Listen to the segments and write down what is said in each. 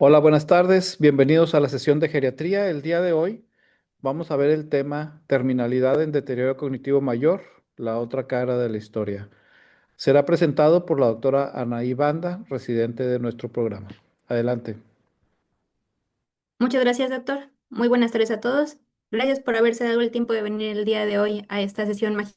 Hola, buenas tardes. Bienvenidos a la sesión de geriatría. El día de hoy vamos a ver el tema terminalidad en deterioro cognitivo mayor, la otra cara de la historia. Será presentado por la doctora Anaí Banda, residente de nuestro programa. Adelante. Muchas gracias, doctor. Muy buenas tardes a todos. Gracias por haberse dado el tiempo de venir el día de hoy a esta sesión magistral,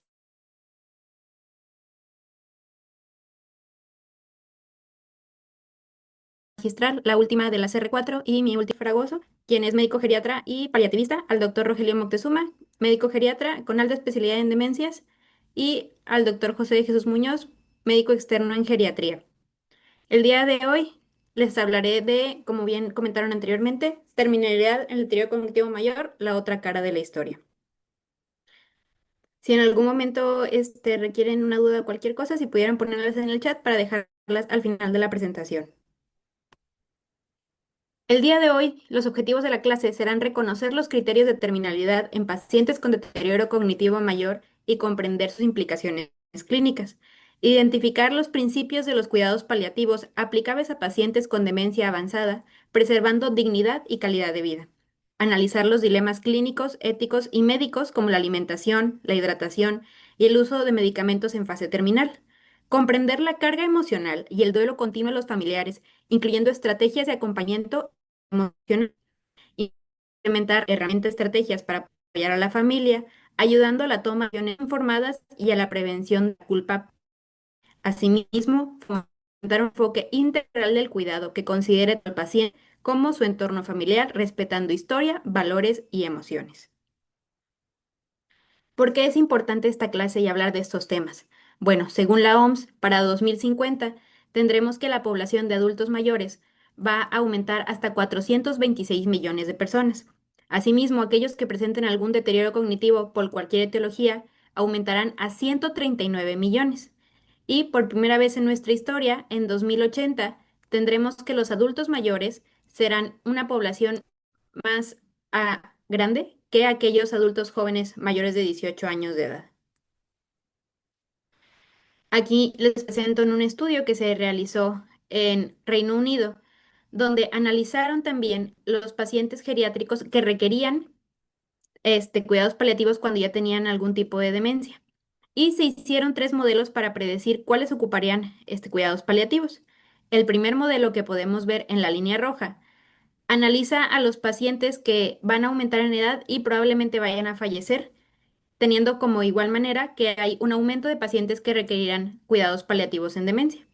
la última de la CR4 y mi último fragoso, quien es médico geriatra y paliativista, al doctor Rogelio Moctezuma, médico geriatra con alta especialidad en demencias, y al doctor José de Jesús Muñoz, médico externo en geriatría. El día de hoy les hablaré de, como bien comentaron anteriormente, terminalidad en el deterioro cognitivo mayor, la otra cara de la historia. Si en algún momento requieren una duda o cualquier cosa, si pudieran ponerlas en el chat para dejarlas al final de la presentación. El día de hoy, los objetivos de la clase serán reconocer los criterios de terminalidad en pacientes con deterioro cognitivo mayor y comprender sus implicaciones clínicas, identificar los principios de los cuidados paliativos aplicables a pacientes con demencia avanzada, preservando dignidad y calidad de vida, analizar los dilemas clínicos, éticos y médicos como la alimentación, la hidratación y el uso de medicamentos en fase terminal, comprender la carga emocional y el duelo continuo de los familiares, incluyendo estrategias de acompañamiento emocional, y implementar herramientas, estrategias para apoyar a la familia, ayudando a la toma de decisiones informadas y a la prevención de la culpa. Asimismo, fomentar un enfoque integral del cuidado que considere al paciente como su entorno familiar, respetando historia, valores y emociones. ¿Por qué es importante esta clase y hablar de estos temas? Bueno, según la OMS, para 2050 tendremos que la población de adultos mayores va a aumentar hasta 426 millones de personas. Asimismo, aquellos que presenten algún deterioro cognitivo por cualquier etiología aumentarán a 139 millones. Y por primera vez en nuestra historia, en 2080, tendremos que los adultos mayores serán una población más grande que aquellos adultos jóvenes mayores de 18 años de edad. Aquí les presento en un estudio que se realizó en Reino Unido, donde analizaron también los pacientes geriátricos que requerían cuidados paliativos cuando ya tenían algún tipo de demencia. Y se hicieron tres modelos para predecir cuáles ocuparían cuidados paliativos. El primer modelo que podemos ver en la línea roja analiza a los pacientes que van a aumentar en edad y probablemente vayan a fallecer, teniendo como igual manera que hay un aumento de pacientes que requerirán cuidados paliativos en demencia.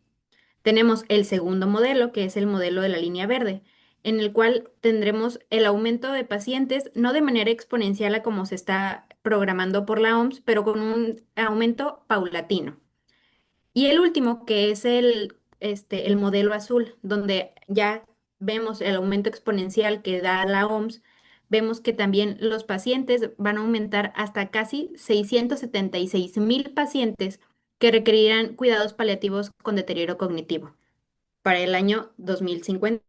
Tenemos el segundo modelo, que es el modelo de la línea verde, en el cual tendremos el aumento de pacientes no de manera exponencial a como se está programando por la OMS, pero con un aumento paulatino. Y el último, que es el modelo azul, donde ya vemos el aumento exponencial que da la OMS, vemos que también los pacientes van a aumentar hasta casi 676,000 pacientes que requerirán cuidados paliativos con deterioro cognitivo para el año 2050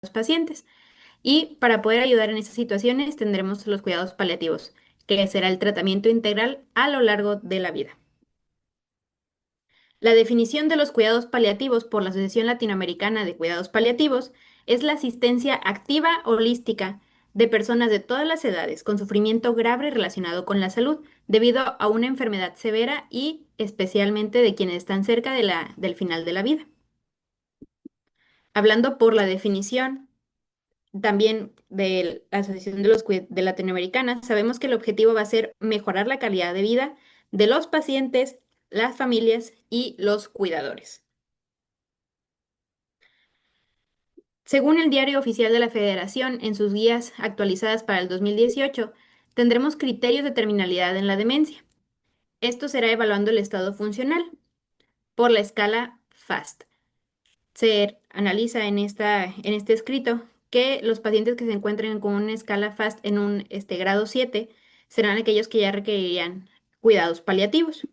los pacientes. Y para poder ayudar en estas situaciones tendremos los cuidados paliativos, que será el tratamiento integral a lo largo de la vida. La definición de los cuidados paliativos por la Asociación Latinoamericana de Cuidados Paliativos es la asistencia activa holística de personas de todas las edades con sufrimiento grave relacionado con la salud debido a una enfermedad severa y especialmente de quienes están cerca del final de la vida. Hablando por la definición también de la Asociación de Latinoamericana, sabemos que el objetivo va a ser mejorar la calidad de vida de los pacientes, las familias y los cuidadores. Según el Diario Oficial de la Federación, en sus guías actualizadas para el 2018, tendremos criterios de terminalidad en la demencia. Esto será evaluando el estado funcional por la escala FAST. Se analiza en este escrito que los pacientes que se encuentren con una escala FAST en un grado 7 serán aquellos que ya requerirían cuidados paliativos.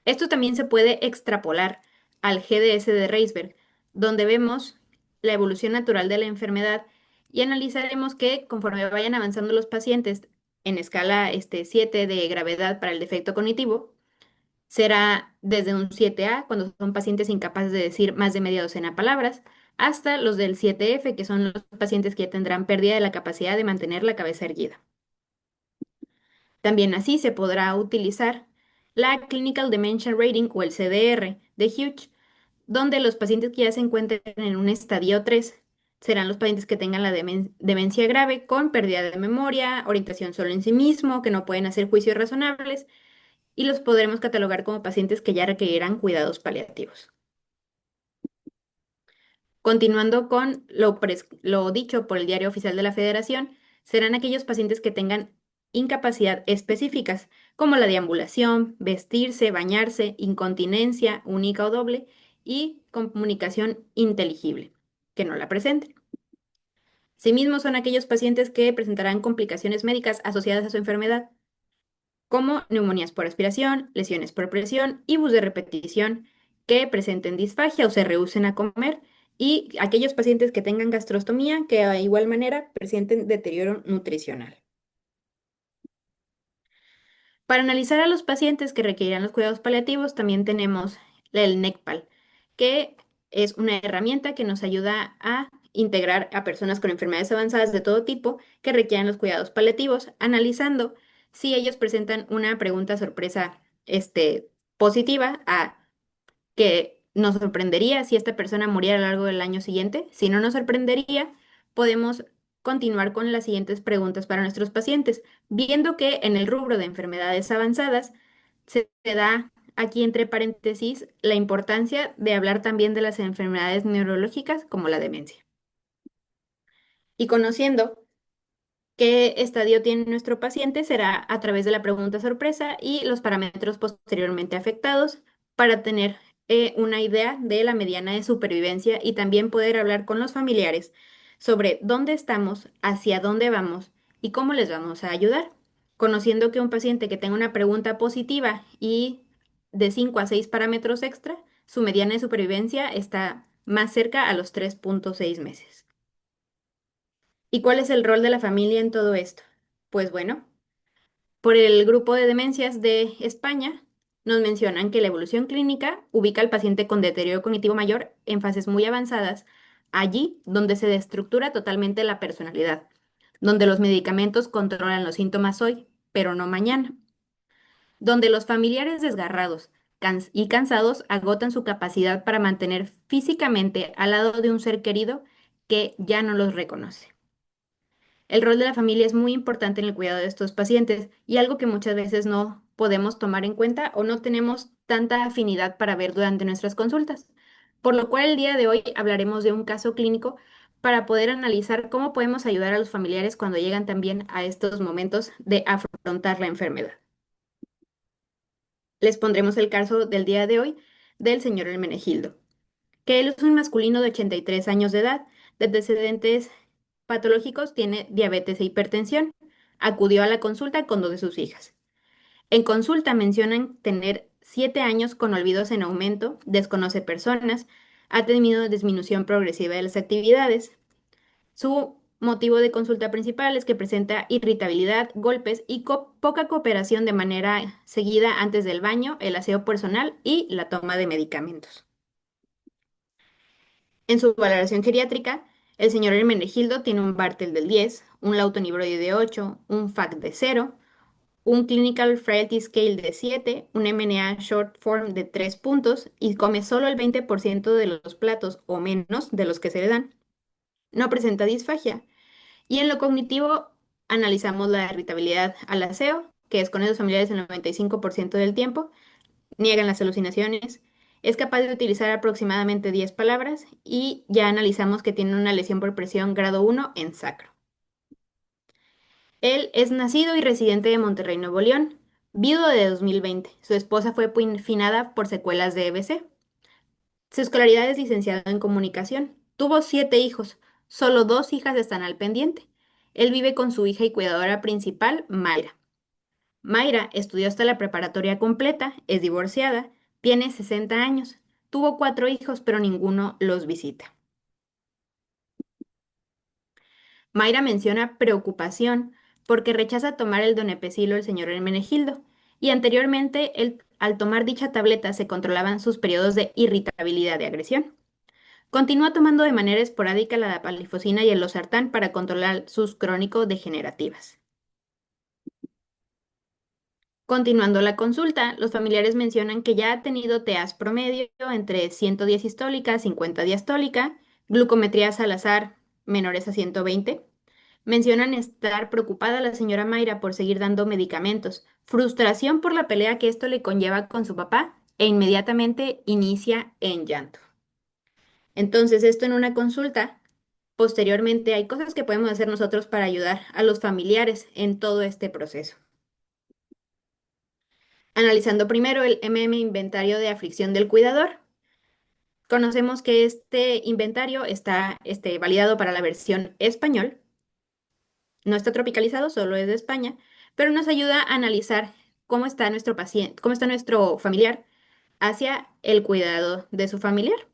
Esto también se puede extrapolar al GDS de Reisberg, donde vemos la evolución natural de la enfermedad y analizaremos que conforme vayan avanzando los pacientes en escala 7 de gravedad para el defecto cognitivo, será desde un 7A, cuando son pacientes incapaces de decir más de media docena de palabras, hasta los del 7F, que son los pacientes que tendrán pérdida de la capacidad de mantener la cabeza erguida. También así se podrá utilizar la Clinical Dementia Rating o el CDR de Hughes, donde los pacientes que ya se encuentren en un estadio 3 serán los pacientes que tengan la demencia grave con pérdida de memoria, orientación solo en sí mismo, que no pueden hacer juicios razonables, y los podremos catalogar como pacientes que ya requerirán cuidados paliativos. Continuando con lo dicho por el Diario Oficial de la Federación, serán aquellos pacientes que tengan incapacidad específicas, como la deambulación, vestirse, bañarse, incontinencia única o doble y comunicación inteligible, que no la presenten. Asimismo, son aquellos pacientes que presentarán complicaciones médicas asociadas a su enfermedad, como neumonías por aspiración, lesiones por presión, ibus de repetición, que presenten disfagia o se rehúsen a comer, y aquellos pacientes que tengan gastrostomía que de igual manera presenten deterioro nutricional. Para analizar a los pacientes que requerirán los cuidados paliativos, también tenemos el NECPAL, que es una herramienta que nos ayuda a integrar a personas con enfermedades avanzadas de todo tipo que requieran los cuidados paliativos, analizando si ellos presentan una pregunta sorpresa, positiva a que nos sorprendería si esta persona muriera a lo largo del año siguiente. Si no nos sorprendería, podemos continuar con las siguientes preguntas para nuestros pacientes, viendo que en el rubro de enfermedades avanzadas se da aquí entre paréntesis la importancia de hablar también de las enfermedades neurológicas como la demencia. Y conociendo qué estadio tiene nuestro paciente será a través de la pregunta sorpresa y los parámetros posteriormente afectados para tener una idea de la mediana de supervivencia y también poder hablar con los familiares sobre dónde estamos, hacia dónde vamos y cómo les vamos a ayudar. Conociendo que un paciente que tenga una pregunta positiva y de 5 a 6 parámetros extra, su mediana de supervivencia está más cerca a los 3,6 meses. ¿Y cuál es el rol de la familia en todo esto? Pues bueno, por el grupo de demencias de España nos mencionan que la evolución clínica ubica al paciente con deterioro cognitivo mayor en fases muy avanzadas, allí donde se destructura totalmente la personalidad, donde los medicamentos controlan los síntomas hoy, pero no mañana, donde los familiares desgarrados y cansados agotan su capacidad para mantener físicamente al lado de un ser querido que ya no los reconoce. El rol de la familia es muy importante en el cuidado de estos pacientes y algo que muchas veces no podemos tomar en cuenta o no tenemos tanta afinidad para ver durante nuestras consultas. Por lo cual el día de hoy hablaremos de un caso clínico para poder analizar cómo podemos ayudar a los familiares cuando llegan también a estos momentos de afrontar la enfermedad. Les pondremos el caso del día de hoy del señor Hermenegildo, que él es un masculino de 83 años de edad, de antecedentes patológicos, tiene diabetes e hipertensión. Acudió a la consulta con dos de sus hijas. En consulta mencionan tener 7 años con olvidos en aumento, desconoce personas, ha tenido disminución progresiva de las actividades. Su motivo de consulta principal es que presenta irritabilidad, golpes y poca cooperación de manera seguida antes del baño, el aseo personal y la toma de medicamentos. En su valoración geriátrica, el señor Hermenegildo tiene un Bartel del 10, un Lawton-Brody de 8, un FAC de 0, un Clinical Frailty Scale de 7, un MNA Short Form de 3 puntos y come solo el 20% de los platos o menos de los que se le dan. No presenta disfagia. Y en lo cognitivo, analizamos la irritabilidad al aseo, que es con esos familiares el 95% del tiempo, niegan las alucinaciones, es capaz de utilizar aproximadamente 10 palabras y ya analizamos que tiene una lesión por presión grado 1 en sacro. Él es nacido y residente de Monterrey, Nuevo León, viudo de 2020. Su esposa fue finada por secuelas de EBC. Su escolaridad es licenciado en comunicación. Tuvo 7 hijos, solo 2 hijas están al pendiente. Él vive con su hija y cuidadora principal, Mayra. Mayra estudió hasta la preparatoria completa, es divorciada, tiene 60 años, tuvo 4 hijos, pero ninguno los visita. Mayra menciona preocupación porque rechaza tomar el donepezilo el señor Hermenegildo, y anteriormente al tomar dicha tableta se controlaban sus periodos de irritabilidad de agresión. Continúa tomando de manera esporádica la dapalifosina y el losartán para controlar sus crónico-degenerativas. Continuando la consulta, los familiares mencionan que ya ha tenido TEAS promedio entre 110 sistólica, 50 diastólica, glucometrías al azar menores a 120. Mencionan estar preocupada la señora Mayra por seguir dando medicamentos, frustración por la pelea que esto le conlleva con su papá e inmediatamente inicia en llanto. Entonces, esto en una consulta. Posteriormente, hay cosas que podemos hacer nosotros para ayudar a los familiares en todo este proceso. Analizando primero el Inventario de Aflicción del Cuidador. Conocemos que este inventario está validado para la versión español. No está tropicalizado, solo es de España, pero nos ayuda a analizar cómo está nuestro paciente, cómo está nuestro familiar hacia el cuidado de su familiar.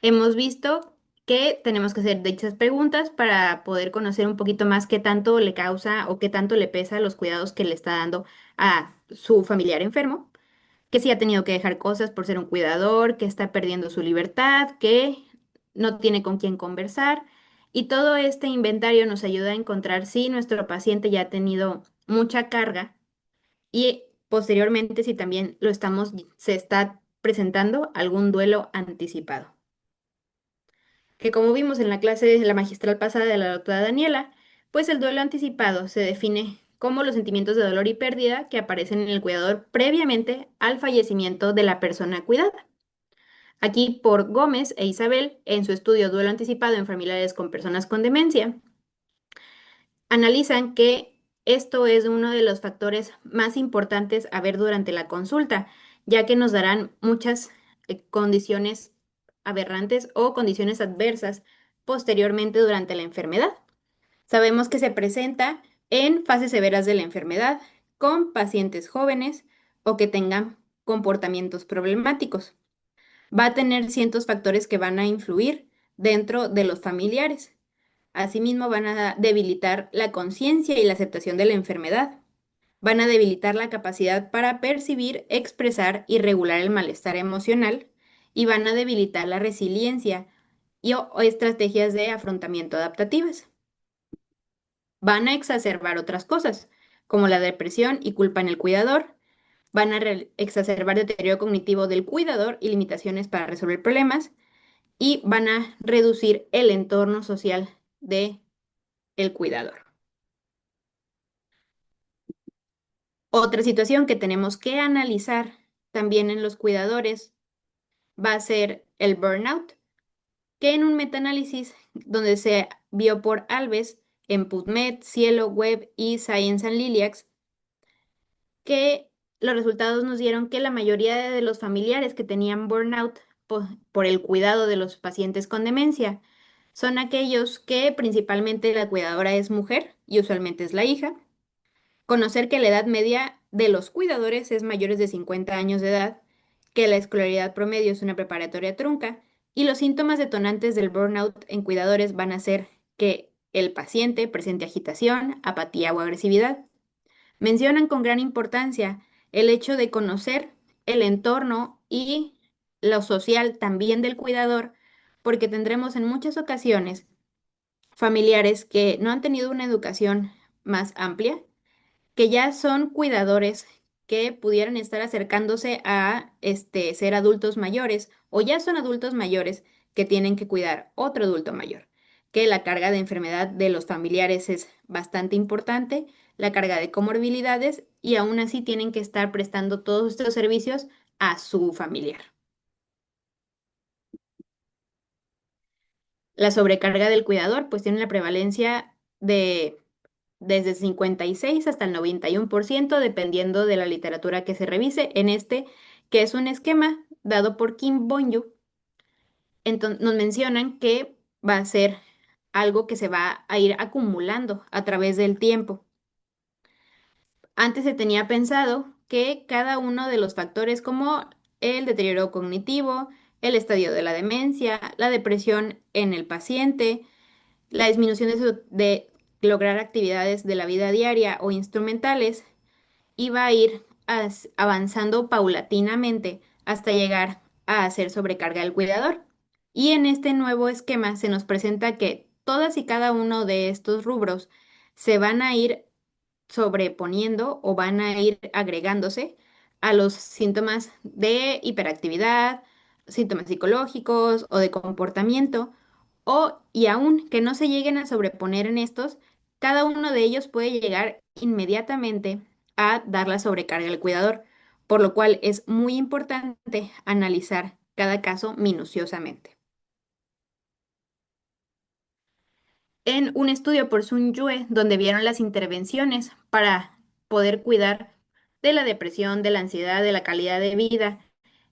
Hemos visto que tenemos que hacer dichas preguntas para poder conocer un poquito más qué tanto le causa o qué tanto le pesa los cuidados que le está dando a su familiar enfermo, que si ha tenido que dejar cosas por ser un cuidador, que está perdiendo su libertad, que no tiene con quién conversar. Y todo este inventario nos ayuda a encontrar si nuestro paciente ya ha tenido mucha carga y posteriormente si también se está presentando algún duelo anticipado. Que como vimos en la clase de la magistral pasada de la doctora Daniela, pues el duelo anticipado se define como los sentimientos de dolor y pérdida que aparecen en el cuidador previamente al fallecimiento de la persona cuidada. Aquí por Gómez e Isabel, en su estudio Duelo anticipado en familiares con personas con demencia, analizan que esto es uno de los factores más importantes a ver durante la consulta, ya que nos darán muchas condiciones aberrantes o condiciones adversas posteriormente durante la enfermedad. Sabemos que se presenta en fases severas de la enfermedad, con pacientes jóvenes o que tengan comportamientos problemáticos. Va a tener ciertos factores que van a influir dentro de los familiares. Asimismo, van a debilitar la conciencia y la aceptación de la enfermedad. Van a debilitar la capacidad para percibir, expresar y regular el malestar emocional y van a debilitar la resiliencia o estrategias de afrontamiento adaptativas. Van a exacerbar otras cosas, como la depresión y culpa en el cuidador. Van a exacerbar deterioro cognitivo del cuidador y limitaciones para resolver problemas y van a reducir el entorno social de el cuidador. Otra situación que tenemos que analizar también en los cuidadores va a ser el burnout, que en un metaanálisis donde se vio por Alves en PubMed, Cielo, Web y Science and Liliacs, que los resultados nos dieron que la mayoría de los familiares que tenían burnout por el cuidado de los pacientes con demencia son aquellos que principalmente la cuidadora es mujer y usualmente es la hija. Conocer que la edad media de los cuidadores es mayores de 50 años de edad, que la escolaridad promedio es una preparatoria trunca y los síntomas detonantes del burnout en cuidadores van a ser que el paciente presente agitación, apatía o agresividad. Mencionan con gran importancia el hecho de conocer el entorno y lo social también del cuidador, porque tendremos en muchas ocasiones familiares que no han tenido una educación más amplia, que ya son cuidadores que pudieran estar acercándose a ser adultos mayores o ya son adultos mayores que tienen que cuidar otro adulto mayor, que la carga de enfermedad de los familiares es bastante importante, la carga de comorbilidades y aún así tienen que estar prestando todos estos servicios a su familiar. La sobrecarga del cuidador pues tiene la prevalencia de desde 56 hasta el 91%, dependiendo de la literatura que se revise, en que es un esquema dado por Kim Bonju. Entonces, nos mencionan que va a ser algo que se va a ir acumulando a través del tiempo. Antes se tenía pensado que cada uno de los factores como el deterioro cognitivo, el estadio de la demencia, la depresión en el paciente, la disminución lograr actividades de la vida diaria o instrumentales, iba a ir avanzando paulatinamente hasta llegar a hacer sobrecarga del cuidador. Y en este nuevo esquema se nos presenta que todas y cada uno de estos rubros se van a ir sobreponiendo o van a ir agregándose a los síntomas de hiperactividad, síntomas psicológicos o de comportamiento, y aun que no se lleguen a sobreponer en estos, cada uno de ellos puede llegar inmediatamente a dar la sobrecarga al cuidador, por lo cual es muy importante analizar cada caso minuciosamente. En un estudio por Sun Yue, donde vieron las intervenciones para poder cuidar de la depresión, de la ansiedad, de la calidad de vida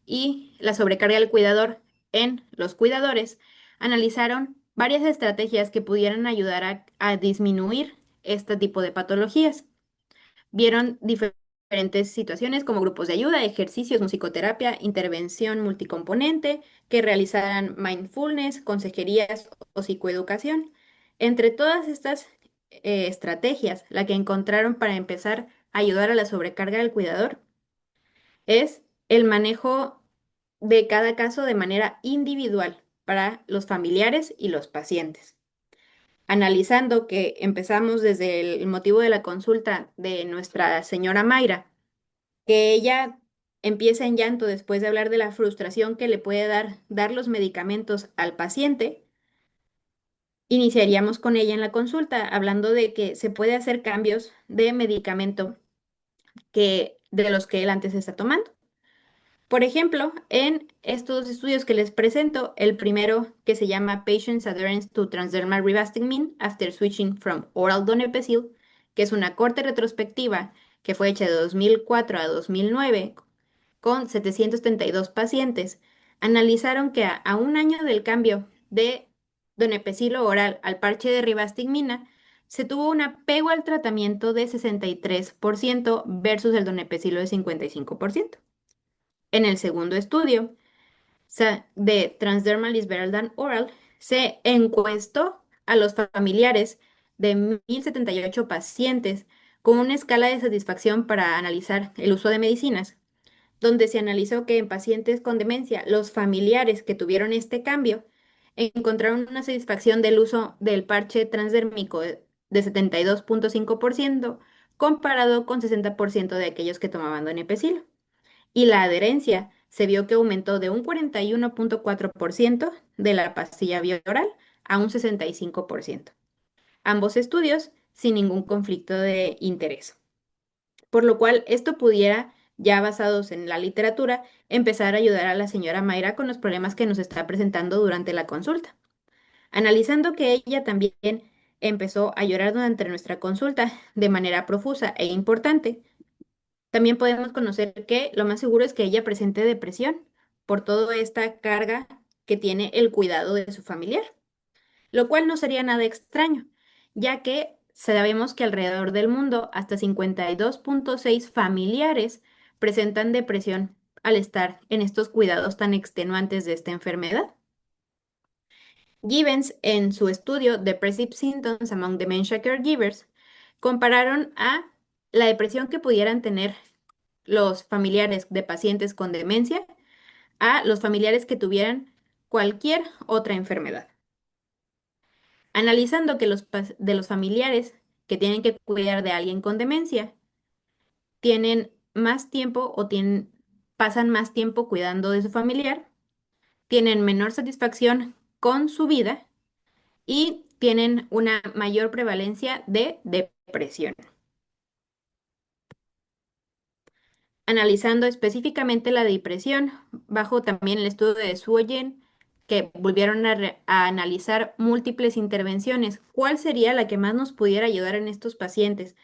y la sobrecarga del cuidador en los cuidadores, analizaron varias estrategias que pudieran ayudar a disminuir este tipo de patologías. Vieron diferentes situaciones como grupos de ayuda, ejercicios, musicoterapia, intervención multicomponente, que realizaran mindfulness, consejerías o psicoeducación. Entre todas estas estrategias, la que encontraron para empezar a ayudar a la sobrecarga del cuidador es el manejo de cada caso de manera individual para los familiares y los pacientes. Analizando que empezamos desde el motivo de la consulta de nuestra señora Mayra, que ella empieza en llanto después de hablar de la frustración que le puede dar los medicamentos al paciente. Iniciaríamos con ella en la consulta hablando de que se puede hacer cambios de medicamento de los que él antes está tomando. Por ejemplo, en estos estudios que les presento, el primero que se llama Patient's Adherence to Transdermal Rivastigmine After Switching from Oral Donepezil, que es una corte retrospectiva que fue hecha de 2004 a 2009 con 732 pacientes, analizaron que a un año del cambio de donepezilo oral al parche de rivastigmina, se tuvo un apego al tratamiento de 63% versus el donepezilo de 55%. En el segundo estudio de Transdermal Isberaldan Oral, se encuestó a los familiares de 1.078 pacientes con una escala de satisfacción para analizar el uso de medicinas, donde se analizó que en pacientes con demencia, los familiares que tuvieron este cambio encontraron una satisfacción del uso del parche transdérmico de 72.5% comparado con 60% de aquellos que tomaban donepezil, y la adherencia se vio que aumentó de un 41.4% de la pastilla bioral a un 65%. Ambos estudios sin ningún conflicto de interés. Por lo cual, esto pudiera, ya basados en la literatura, empezar a ayudar a la señora Mayra con los problemas que nos está presentando durante la consulta. Analizando que ella también empezó a llorar durante nuestra consulta de manera profusa e importante, también podemos conocer que lo más seguro es que ella presente depresión por toda esta carga que tiene el cuidado de su familiar, lo cual no sería nada extraño, ya que sabemos que alrededor del mundo hasta 52.6 familiares presentan depresión al estar en estos cuidados tan extenuantes de esta enfermedad. Gibbons, en su estudio Depressive Symptoms Among Dementia Caregivers, compararon a la depresión que pudieran tener los familiares de pacientes con demencia a los familiares que tuvieran cualquier otra enfermedad. Analizando que de los familiares que tienen que cuidar de alguien con demencia tienen más tiempo pasan más tiempo cuidando de su familiar, tienen menor satisfacción con su vida y tienen una mayor prevalencia de depresión. Analizando específicamente la depresión, bajo también el estudio de Suoyen, que volvieron a analizar múltiples intervenciones, ¿cuál sería la que más nos pudiera ayudar en estos pacientes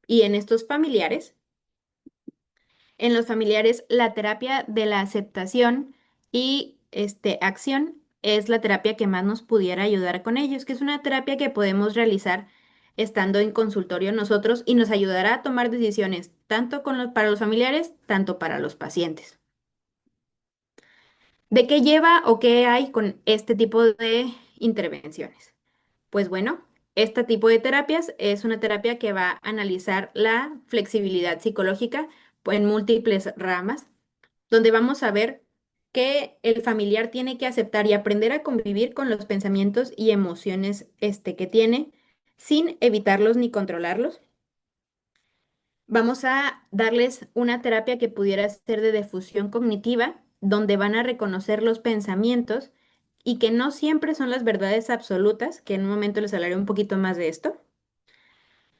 y en estos familiares? En los familiares, la terapia de la aceptación y acción es la terapia que más nos pudiera ayudar con ellos, que es una terapia que podemos realizar estando en consultorio nosotros y nos ayudará a tomar decisiones tanto para los familiares, tanto para los pacientes. ¿De qué lleva o qué hay con este tipo de intervenciones? Pues bueno, Este tipo de terapias es una terapia que va a analizar la flexibilidad psicológica en múltiples ramas, donde vamos a ver que el familiar tiene que aceptar y aprender a convivir con los pensamientos y emociones que tiene sin evitarlos ni controlarlos. Vamos a darles una terapia que pudiera ser de difusión cognitiva, donde van a reconocer los pensamientos y que no siempre son las verdades absolutas, que en un momento les hablaré un poquito más de esto.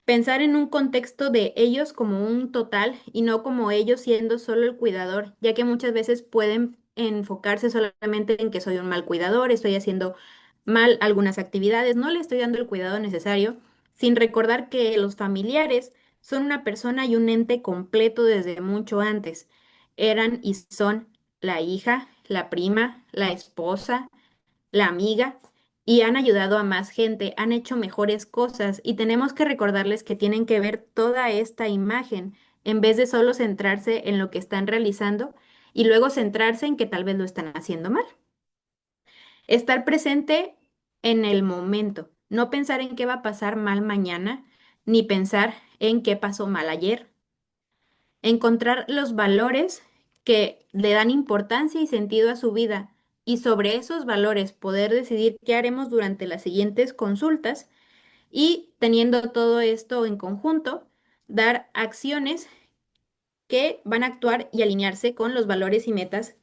Pensar en un contexto de ellos como un total y no como ellos siendo solo el cuidador, ya que muchas veces pueden enfocarse solamente en que soy un mal cuidador, estoy haciendo mal algunas actividades, no le estoy dando el cuidado necesario, sin recordar que los familiares son una persona y un ente completo desde mucho antes. Eran y son la hija, la prima, la esposa, la amiga, y han ayudado a más gente, han hecho mejores cosas y tenemos que recordarles que tienen que ver toda esta imagen en vez de solo centrarse en lo que están realizando y luego centrarse en que tal vez lo están haciendo mal. Estar presente en el momento, no pensar en qué va a pasar mal mañana, ni pensar en qué pasó mal ayer. Encontrar los valores que le dan importancia y sentido a su vida y sobre esos valores poder decidir qué haremos durante las siguientes consultas y teniendo todo esto en conjunto, dar acciones que van a actuar y alinearse con los valores y metas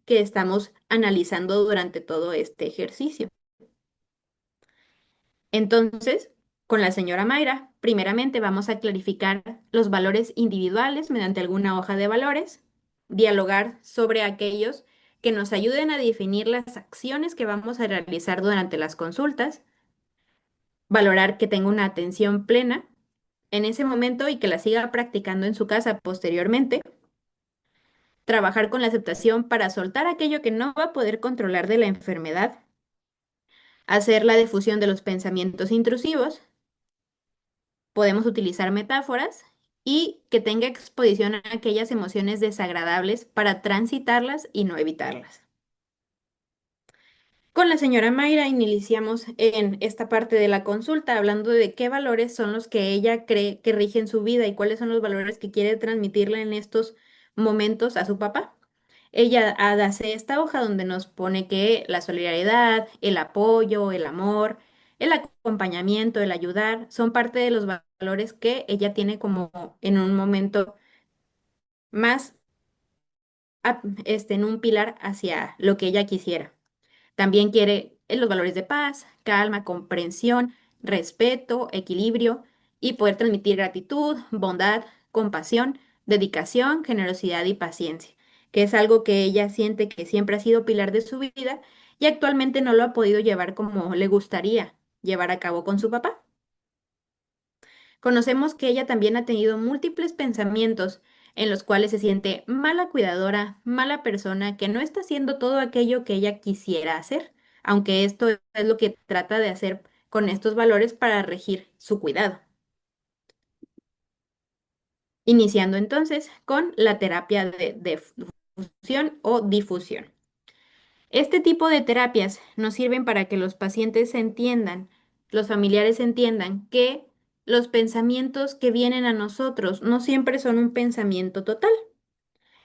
que estamos analizando durante todo este ejercicio. Entonces, con la señora Mayra, primeramente vamos a clarificar los valores individuales mediante alguna hoja de valores, dialogar sobre aquellos que nos ayuden a definir las acciones que vamos a realizar durante las consultas, valorar que tenga una atención plena en ese momento y que la siga practicando en su casa posteriormente, trabajar con la aceptación para soltar aquello que no va a poder controlar de la enfermedad, hacer la difusión de los pensamientos intrusivos. Podemos utilizar metáforas y que tenga exposición a aquellas emociones desagradables para transitarlas y no evitarlas. Con la señora Mayra iniciamos en esta parte de la consulta hablando de qué valores son los que ella cree que rigen su vida y cuáles son los valores que quiere transmitirle en estos momentos a su papá. Ella hace esta hoja donde nos pone que la solidaridad, el apoyo, el amor, el acompañamiento, el ayudar, son parte de los valores que ella tiene como en un momento más en un pilar hacia lo que ella quisiera. También quiere los valores de paz, calma, comprensión, respeto, equilibrio y poder transmitir gratitud, bondad, compasión, dedicación, generosidad y paciencia, que es algo que ella siente que siempre ha sido pilar de su vida y actualmente no lo ha podido llevar como le gustaría llevar a cabo con su papá. Conocemos que ella también ha tenido múltiples pensamientos en los cuales se siente mala cuidadora, mala persona, que no está haciendo todo aquello que ella quisiera hacer, aunque esto es lo que trata de hacer con estos valores para regir su cuidado. Iniciando entonces con la terapia de fusión o difusión. Este tipo de terapias nos sirven para que los pacientes entiendan, los familiares entiendan que los pensamientos que vienen a nosotros no siempre son un pensamiento total.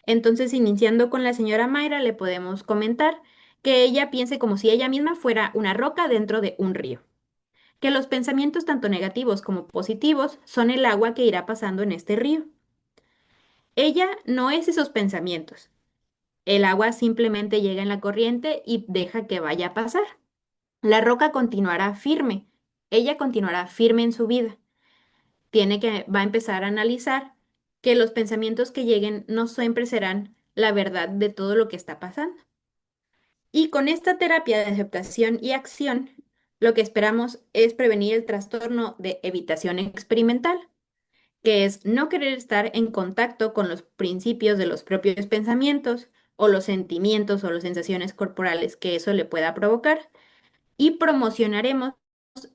Entonces, iniciando con la señora Mayra, le podemos comentar que ella piense como si ella misma fuera una roca dentro de un río, que los pensamientos tanto negativos como positivos son el agua que irá pasando en este río. Ella no es esos pensamientos. El agua simplemente llega en la corriente y deja que vaya a pasar. La roca continuará firme. Ella continuará firme en su vida. Va a empezar a analizar que los pensamientos que lleguen no siempre serán la verdad de todo lo que está pasando. Y con esta terapia de aceptación y acción, lo que esperamos es prevenir el trastorno de evitación experimental, que es no querer estar en contacto con los principios de los propios pensamientos o los sentimientos o las sensaciones corporales que eso le pueda provocar y promocionaremos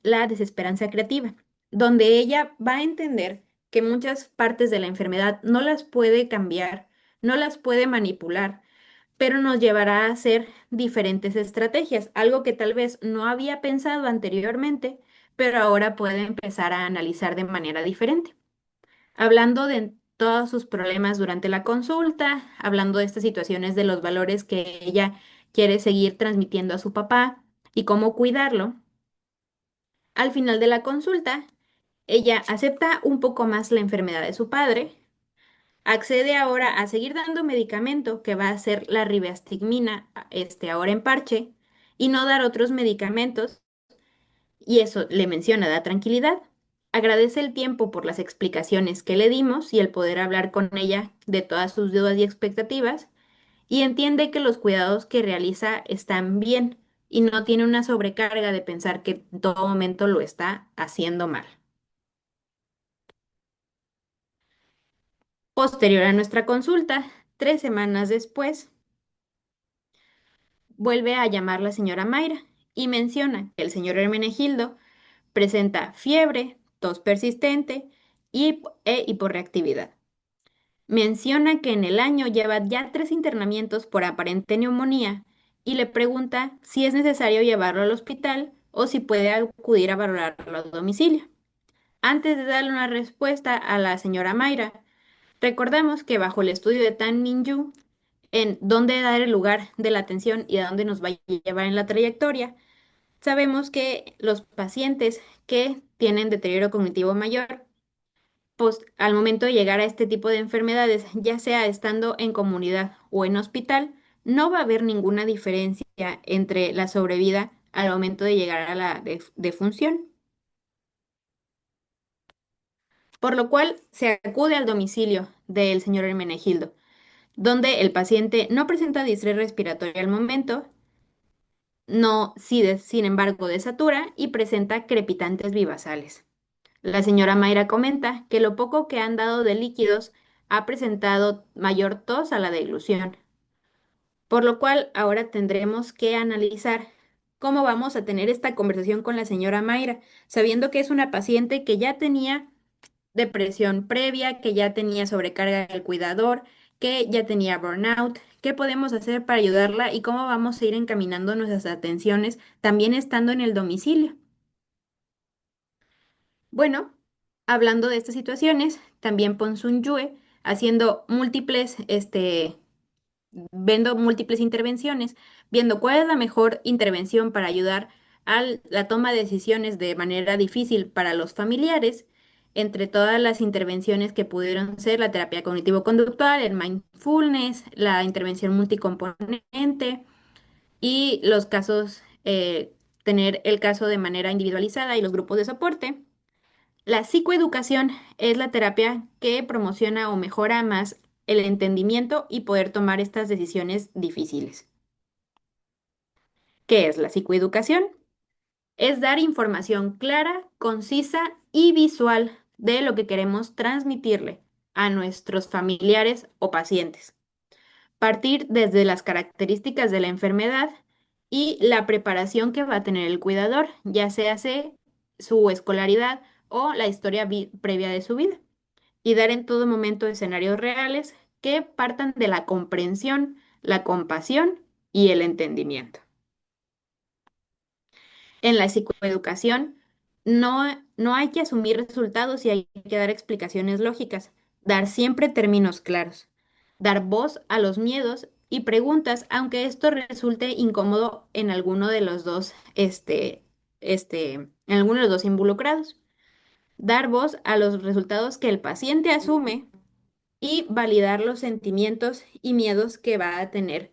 la desesperanza creativa, donde ella va a entender que muchas partes de la enfermedad no las puede cambiar, no las puede manipular, pero nos llevará a hacer diferentes estrategias, algo que tal vez no había pensado anteriormente, pero ahora puede empezar a analizar de manera diferente, hablando de todos sus problemas durante la consulta, hablando de estas situaciones de los valores que ella quiere seguir transmitiendo a su papá y cómo cuidarlo. Al final de la consulta, ella acepta un poco más la enfermedad de su padre, accede ahora a seguir dando medicamento que va a ser la ribastigmina, ahora en parche, y no dar otros medicamentos, y eso le menciona, da tranquilidad. Agradece el tiempo por las explicaciones que le dimos y el poder hablar con ella de todas sus dudas y expectativas, y entiende que los cuidados que realiza están bien y no tiene una sobrecarga de pensar que en todo momento lo está haciendo mal. Posterior a nuestra consulta, 3 semanas después, vuelve a llamar la señora Mayra y menciona que el señor Hermenegildo presenta fiebre, tos persistente e hiporreactividad. Menciona que en el año lleva ya 3 internamientos por aparente neumonía y le pregunta si es necesario llevarlo al hospital o si puede acudir a valorarlo a domicilio. Antes de darle una respuesta a la señora Mayra, recordamos que bajo el estudio de Tan Min Yu, en dónde dar el lugar de la atención y a dónde nos va a llevar en la trayectoria, sabemos que los pacientes que tienen deterioro cognitivo mayor, pues al momento de llegar a este tipo de enfermedades, ya sea estando en comunidad o en hospital, no va a haber ninguna diferencia entre la sobrevida al momento de llegar a la defunción, por lo cual se acude al domicilio del señor Hermenegildo, donde el paciente no presenta distrés respiratorio al momento, no, sí, sin embargo, desatura y presenta crepitantes vivasales. La señora Mayra comenta que lo poco que han dado de líquidos ha presentado mayor tos a la deglución, por lo cual ahora tendremos que analizar cómo vamos a tener esta conversación con la señora Mayra, sabiendo que es una paciente que ya tenía depresión previa, que ya tenía sobrecarga del cuidador, que ya tenía burnout. ¿Qué podemos hacer para ayudarla y cómo vamos a ir encaminando nuestras atenciones también estando en el domicilio? Bueno, hablando de estas situaciones, también Ponsun Yue, haciendo múltiples, viendo múltiples intervenciones, viendo cuál es la mejor intervención para ayudar a la toma de decisiones de manera difícil para los familiares, entre todas las intervenciones que pudieron ser la terapia cognitivo-conductual, el mindfulness, la intervención multicomponente y los casos, tener el caso de manera individualizada y los grupos de soporte. La psicoeducación es la terapia que promociona o mejora más el entendimiento y poder tomar estas decisiones difíciles. ¿Qué es la psicoeducación? Es dar información clara, concisa y visual de lo que queremos transmitirle a nuestros familiares o pacientes. Partir desde las características de la enfermedad y la preparación que va a tener el cuidador, ya sea su escolaridad o la historia previa de su vida, y dar en todo momento escenarios reales que partan de la comprensión, la compasión y el entendimiento. En la psicoeducación no hay que asumir resultados y hay que dar explicaciones lógicas, dar siempre términos claros, dar voz a los miedos y preguntas, aunque esto resulte incómodo en alguno de los dos, en alguno de los dos involucrados. Dar voz a los resultados que el paciente asume y validar los sentimientos y miedos que va a tener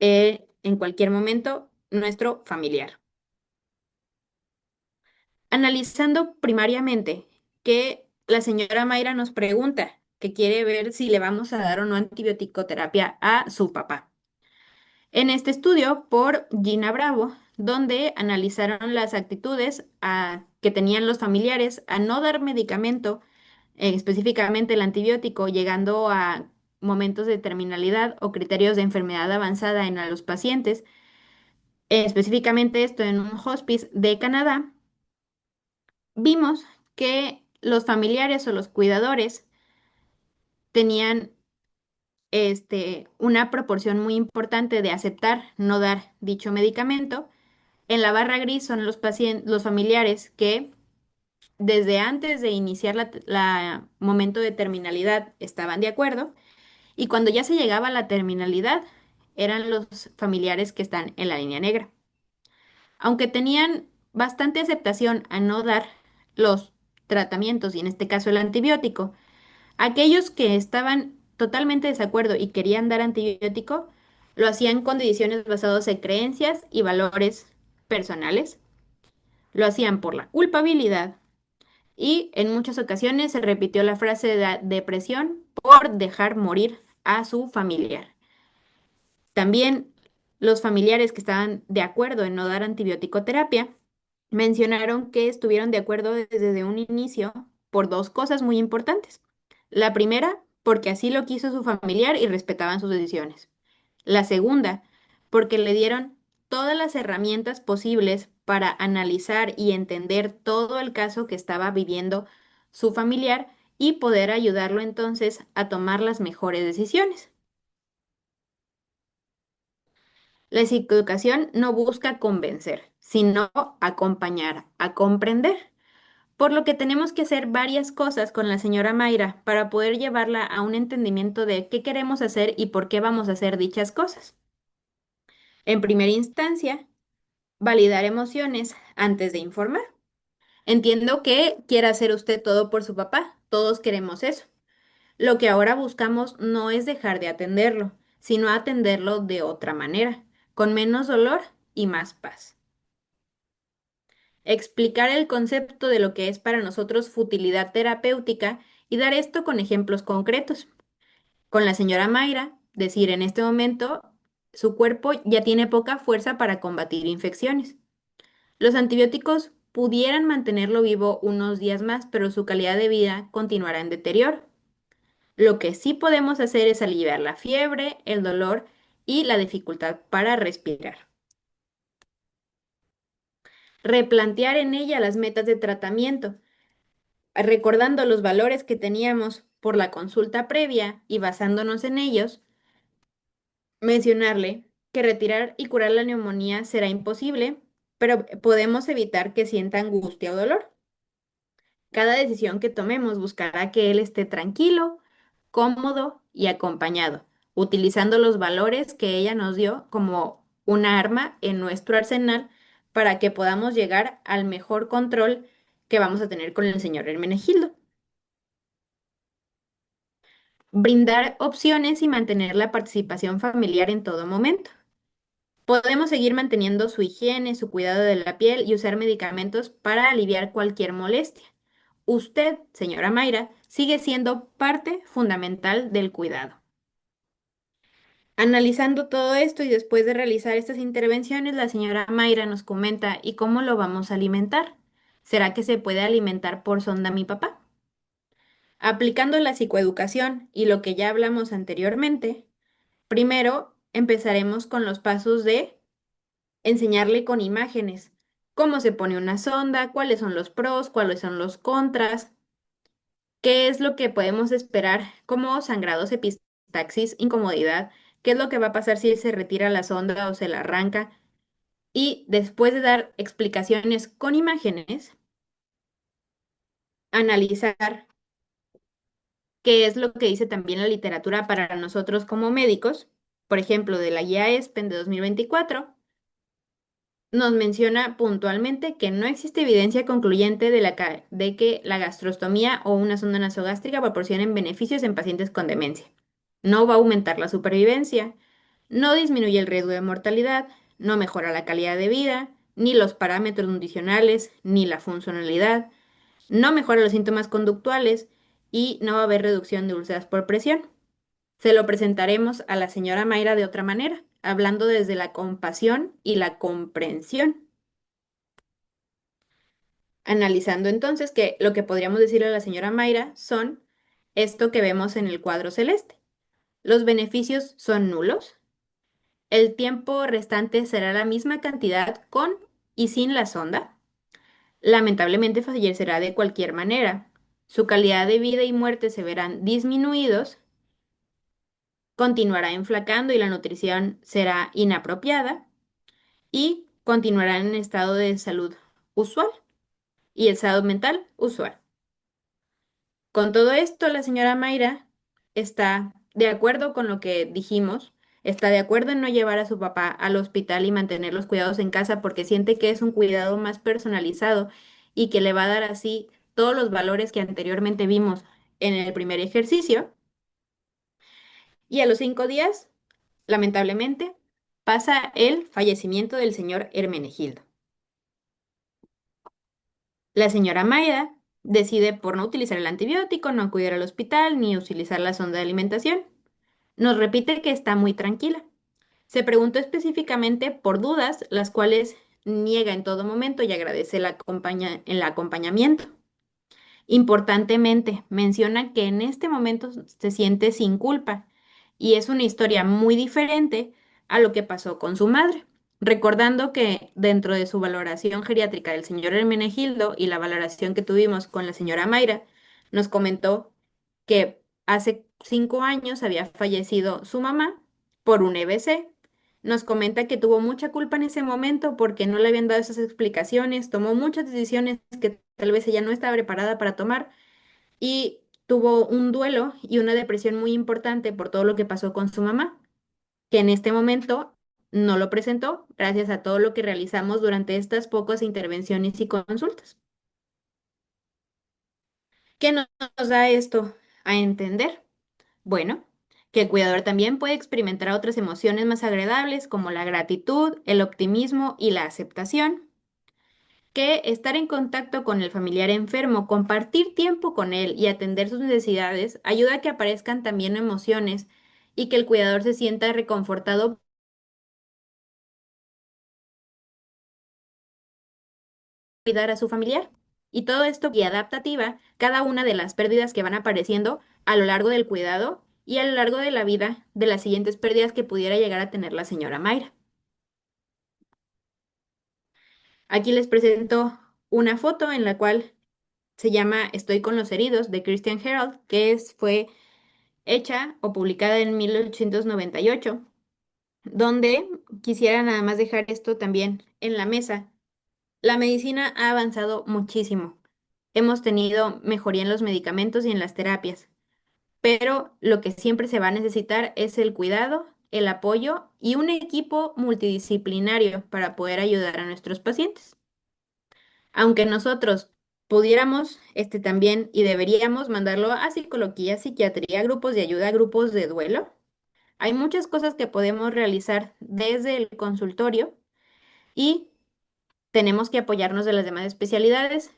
en cualquier momento nuestro familiar. Analizando primariamente que la señora Mayra nos pregunta que quiere ver si le vamos a dar o no antibiótico-terapia a su papá. En este estudio por Gina Bravo, donde analizaron las actitudes que tenían los familiares a no dar medicamento, específicamente el antibiótico, llegando a momentos de terminalidad o criterios de enfermedad avanzada en a los pacientes, específicamente esto en un hospice de Canadá, vimos que los familiares o los cuidadores tenían una proporción muy importante de aceptar no dar dicho medicamento. En la barra gris son los pacientes, los familiares que desde antes de iniciar la momento de terminalidad estaban de acuerdo y cuando ya se llegaba a la terminalidad eran los familiares que están en la línea negra. Aunque tenían bastante aceptación a no dar los tratamientos y en este caso el antibiótico, aquellos que estaban totalmente de desacuerdo y querían dar antibiótico lo hacían con decisiones basadas en creencias y valores personales, lo hacían por la culpabilidad y en muchas ocasiones se repitió la frase de la depresión por dejar morir a su familiar. También los familiares que estaban de acuerdo en no dar antibiótico terapia mencionaron que estuvieron de acuerdo desde un inicio por dos cosas muy importantes. La primera, porque así lo quiso su familiar y respetaban sus decisiones. La segunda, porque le dieron todas las herramientas posibles para analizar y entender todo el caso que estaba viviendo su familiar y poder ayudarlo entonces a tomar las mejores decisiones. La psicoeducación no busca convencer, sino acompañar, a comprender. Por lo que tenemos que hacer varias cosas con la señora Mayra para poder llevarla a un entendimiento de qué queremos hacer y por qué vamos a hacer dichas cosas. En primera instancia, validar emociones antes de informar. Entiendo que quiera hacer usted todo por su papá, todos queremos eso. Lo que ahora buscamos no es dejar de atenderlo, sino atenderlo de otra manera, con menos dolor y más paz. Explicar el concepto de lo que es para nosotros futilidad terapéutica y dar esto con ejemplos concretos. Con la señora Mayra, decir en este momento, su cuerpo ya tiene poca fuerza para combatir infecciones. Los antibióticos pudieran mantenerlo vivo unos días más, pero su calidad de vida continuará en deterioro. Lo que sí podemos hacer es aliviar la fiebre, el dolor y la dificultad para respirar. Replantear en ella las metas de tratamiento, recordando los valores que teníamos por la consulta previa y basándonos en ellos, mencionarle que retirar y curar la neumonía será imposible, pero podemos evitar que sienta angustia o dolor. Cada decisión que tomemos buscará que él esté tranquilo, cómodo y acompañado, utilizando los valores que ella nos dio como una arma en nuestro arsenal para que podamos llegar al mejor control que vamos a tener con el señor Hermenegildo. Brindar opciones y mantener la participación familiar en todo momento. Podemos seguir manteniendo su higiene, su cuidado de la piel y usar medicamentos para aliviar cualquier molestia. Usted, señora Mayra, sigue siendo parte fundamental del cuidado. Analizando todo esto y después de realizar estas intervenciones, la señora Mayra nos comenta, ¿y cómo lo vamos a alimentar? ¿Será que se puede alimentar por sonda mi papá? Aplicando la psicoeducación y lo que ya hablamos anteriormente, primero empezaremos con los pasos de enseñarle con imágenes cómo se pone una sonda, cuáles son los pros, cuáles son los contras, qué es lo que podemos esperar como sangrados, epistaxis, incomodidad, qué es lo que va a pasar si se retira la sonda o se la arranca. Y después de dar explicaciones con imágenes, analizar qué es lo que dice también la literatura para nosotros como médicos, por ejemplo, de la guía ESPEN de 2024 nos menciona puntualmente que no existe evidencia concluyente de que la gastrostomía o una sonda nasogástrica proporcionen beneficios en pacientes con demencia. No va a aumentar la supervivencia, no disminuye el riesgo de mortalidad, no mejora la calidad de vida, ni los parámetros nutricionales, ni la funcionalidad, no mejora los síntomas conductuales y no va a haber reducción de úlceras por presión. Se lo presentaremos a la señora Mayra de otra manera, hablando desde la compasión y la comprensión. Analizando entonces que lo que podríamos decirle a la señora Mayra son esto que vemos en el cuadro celeste. Los beneficios son nulos. El tiempo restante será la misma cantidad con y sin la sonda. Lamentablemente fallecerá de cualquier manera. Su calidad de vida y muerte se verán disminuidos. Continuará enflacando y la nutrición será inapropiada y continuará en estado de salud usual. y el estado mental usual. Con todo esto, la señora Mayra está de acuerdo con lo que dijimos, está de acuerdo en no llevar a su papá al hospital y mantener los cuidados en casa porque siente que es un cuidado más personalizado y que le va a dar así todos los valores que anteriormente vimos en el primer ejercicio. Y a los 5 días, lamentablemente, pasa el fallecimiento del señor Hermenegildo. La señora Mayra decide por no utilizar el antibiótico, no acudir al hospital ni utilizar la sonda de alimentación. Nos repite que está muy tranquila. Se preguntó específicamente por dudas, las cuales niega en todo momento y agradece el acompañamiento. Importantemente, menciona que en este momento se siente sin culpa y es una historia muy diferente a lo que pasó con su madre, recordando que dentro de su valoración geriátrica del señor Hermenegildo y la valoración que tuvimos con la señora Mayra, nos comentó que hace 5 años había fallecido su mamá por un EBC. Nos comenta que tuvo mucha culpa en ese momento porque no le habían dado esas explicaciones, tomó muchas decisiones que tal vez ella no estaba preparada para tomar y tuvo un duelo y una depresión muy importante por todo lo que pasó con su mamá, que en este momento no lo presentó gracias a todo lo que realizamos durante estas pocas intervenciones y consultas. ¿Qué nos da esto a entender? Bueno, que el cuidador también puede experimentar otras emociones más agradables como la gratitud, el optimismo y la aceptación, que estar en contacto con el familiar enfermo, compartir tiempo con él y atender sus necesidades ayuda a que aparezcan también emociones y que el cuidador se sienta reconfortado por cuidar a su familiar. Y todo esto y adaptativa cada una de las pérdidas que van apareciendo a lo largo del cuidado y a lo largo de la vida de las siguientes pérdidas que pudiera llegar a tener la señora Mayra. Aquí les presento una foto en la cual se llama Estoy con los heridos de Christian Herald, fue hecha o publicada en 1898, donde quisiera nada más dejar esto también en la mesa. La medicina ha avanzado muchísimo. Hemos tenido mejoría en los medicamentos y en las terapias, pero lo que siempre se va a necesitar es el cuidado, el apoyo y un equipo multidisciplinario para poder ayudar a nuestros pacientes. Aunque nosotros pudiéramos, también y deberíamos mandarlo a psicología, psiquiatría, grupos de ayuda, grupos de duelo. Hay muchas cosas que podemos realizar desde el consultorio y tenemos que apoyarnos de las demás especialidades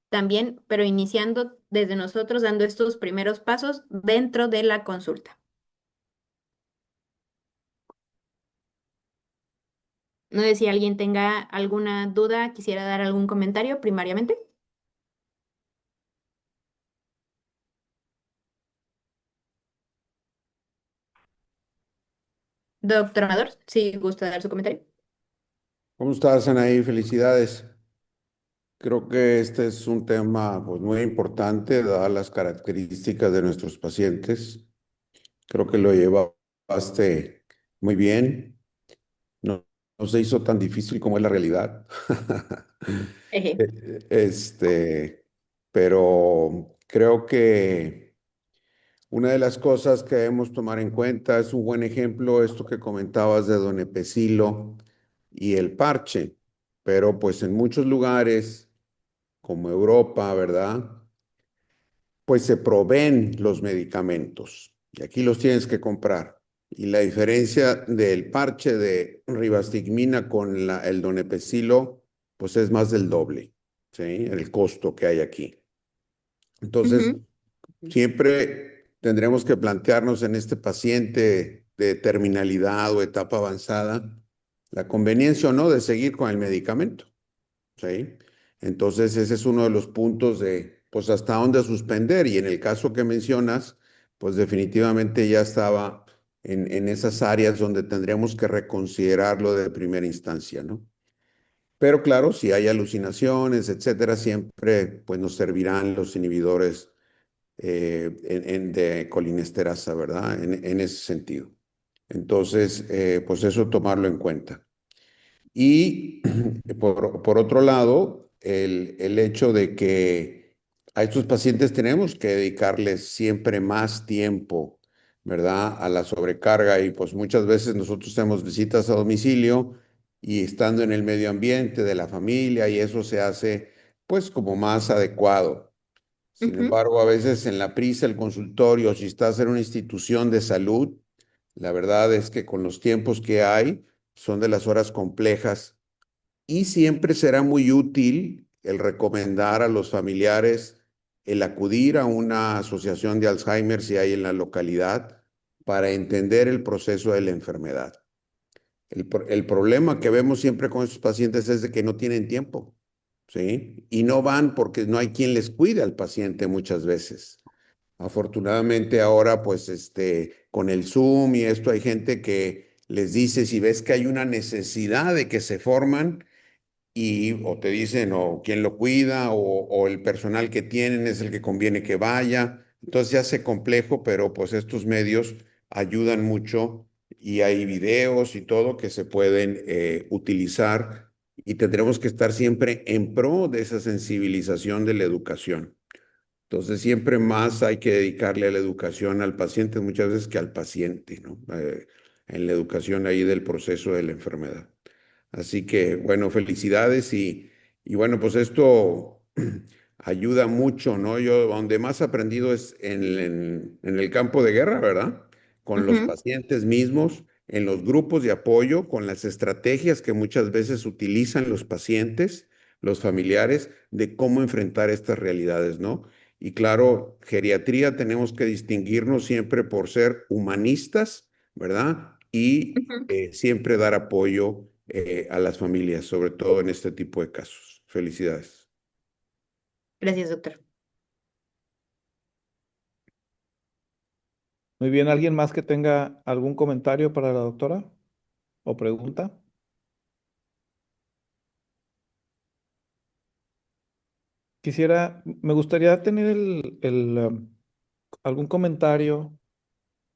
también, pero iniciando desde nosotros, dando estos primeros pasos dentro de la consulta. No sé si alguien tenga alguna duda, quisiera dar algún comentario primariamente. Doctor Amador, si gusta dar su comentario. ¿Cómo estás, Anaí? Felicidades. Creo que este es un tema pues, muy importante, dadas las características de nuestros pacientes. Creo que lo llevaste muy bien. No, no se hizo tan difícil como es la realidad. Eje. Este, pero creo que una de las cosas que debemos tomar en cuenta es un buen ejemplo, esto que comentabas de Don Epecilo y el parche. Pero pues en muchos lugares como Europa, ¿verdad? Pues se proveen los medicamentos y aquí los tienes que comprar. Y la diferencia del parche de ribastigmina con el donepezilo, pues es más del doble, ¿sí? El costo que hay aquí. Entonces, Ujú. siempre tendremos que plantearnos en este paciente de terminalidad o etapa avanzada la conveniencia o no de seguir con el medicamento. ¿Sí? Entonces, ese es uno de los puntos de, pues, hasta dónde suspender. Y en el caso que mencionas, pues definitivamente ya estaba en esas áreas donde tendríamos que reconsiderarlo de primera instancia, ¿no? Pero claro, si hay alucinaciones, etcétera, siempre, pues, nos servirán los inhibidores de colinesterasa, ¿verdad? En ese sentido. Entonces, pues eso tomarlo en cuenta. Y por otro lado, el hecho de que a estos pacientes tenemos que dedicarles siempre más tiempo, ¿verdad? A la sobrecarga y pues muchas veces nosotros hacemos visitas a domicilio y estando en el medio ambiente de la familia y eso se hace pues como más adecuado. Sin Ujú, embargo, a veces en la prisa, el consultorio, si estás en una institución de salud, la verdad es que con los tiempos que hay, son de las horas complejas y siempre será muy útil el recomendar a los familiares el acudir a una asociación de Alzheimer si hay en la localidad para entender el proceso de la enfermedad. El problema que vemos siempre con estos pacientes es de que no tienen tiempo, ¿sí? Y no van porque no hay quien les cuide al paciente muchas veces. Afortunadamente ahora, pues, con el Zoom y esto hay gente que les dice, si ves que hay una necesidad de que se forman, y o te dicen o quién lo cuida o el personal que tienen es el que conviene que vaya. Entonces ya hace complejo, pero pues estos medios ayudan mucho y hay videos y todo que se pueden utilizar y tendremos que estar siempre en pro de esa sensibilización de la educación. Entonces siempre más hay que dedicarle a la educación al paciente muchas veces que al paciente, ¿no? En la educación ahí del proceso de la enfermedad. Así que, bueno, felicidades y bueno, pues esto ayuda mucho, ¿no? Yo donde más he aprendido es en el campo de guerra, ¿verdad? Con los ujú. pacientes mismos, en los grupos de apoyo, con las estrategias que muchas veces utilizan los pacientes, los familiares, de cómo enfrentar estas realidades, ¿no? Y claro, geriatría tenemos que distinguirnos siempre por ser humanistas, ¿verdad? Y Ujú. siempre dar apoyo a las familias, sobre todo en este tipo de casos. Felicidades. Gracias, doctor. Muy bien, ¿alguien más que tenga algún comentario para la doctora o pregunta? Me gustaría tener algún comentario